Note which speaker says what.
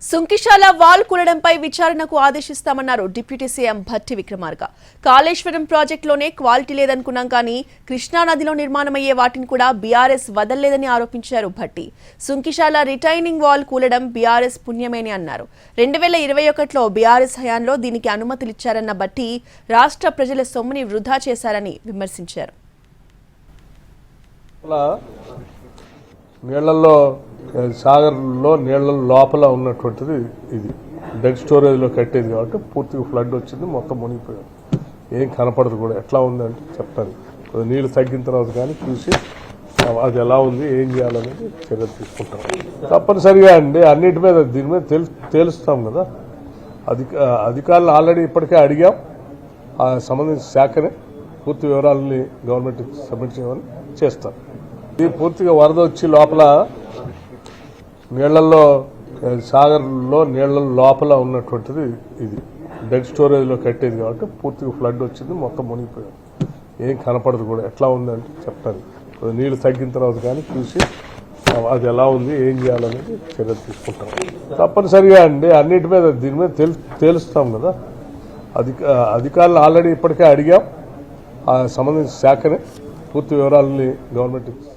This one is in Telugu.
Speaker 1: సుంకిశాల వాల్ కూలడంపై విచారణకు ఆదేశిస్తామన్నారు డిప్యూటీ సీఎం భట్టి విక్రమార్క. కాళేశ్వరం ప్రాజెక్టులోనే క్వాలిటీ లేదనుకున్నాం కానీ కృష్ణానదిలో నిర్మాణమయ్యే వాటిని కూడా బీఆర్ఎస్ వదల్లేదని ఆరోపించారు భట్టి. సుంకిశాల రిటైనింగ్ వాల్ కూలడం బీఆర్ఎస్ పుణ్యమేని అన్నారు. 2021లో బీఆర్ఎస్ హయాంలో దీనికి అనుమతులిచ్చారన్న భట్టి రాష్ట్ర ప్రజల సొమ్ముని వృధా చేశారని విమర్శించారు.
Speaker 2: సాగర్లో నీళ్ళ లోపల ఉన్నటువంటిది ఇది డెడ్ స్టోరేజ్లో కట్టేది కాబట్టి పూర్తిగా ఫ్లడ్ వచ్చింది, మొత్తం మునిగిపోయాం. ఏం కనపడదు కూడా. ఎట్లా ఉందంటే చెప్తాను, నీళ్ళు తగ్గిన తర్వాత కానీ చూసి అది ఎలా ఉంది, ఏం చేయాలనేది చర్యలు తీసుకుంటాం. తప్పనిసరిగా అండి అన్నిటి మీద దీని మీద తేలుస్తాం కదా. అధికారులు ఆల్రెడీ ఇప్పటికే అడిగాం. ఆ సంబంధించిన శాఖని పూర్తి వివరాలని గవర్నమెంట్కి సబ్మిట్ చేయమని చేస్తారు. ఇది పూర్తిగా వరద వచ్చి లోపల సాగర్లో నీళ్ళ లోపల ఉన్నటువంటిది ఇది డెడ్ స్టోరేజ్లో కట్టేది కాబట్టి పూర్తిగా ఫ్లడ్ వచ్చింది, మొత్తం మునిగిపోయాం. ఏం కనపడదు కూడా. ఎట్లా ఉందంటే చెప్తాను, నీళ్ళు తగ్గిన తర్వాత కానీ చూసి అది ఎలా ఉంది, ఏం చేయాలనేది చర్యలు తీసుకుంటాం. తప్పనిసరిగా అండి అన్నిటి మీద దీని మీద తేలుస్తాం కదా. అధికారులు ఆల్రెడీ ఇప్పటికే అడిగాం. ఆ సంబంధించిన శాఖని పూర్తి వివరాలని గవర్నమెంట్కి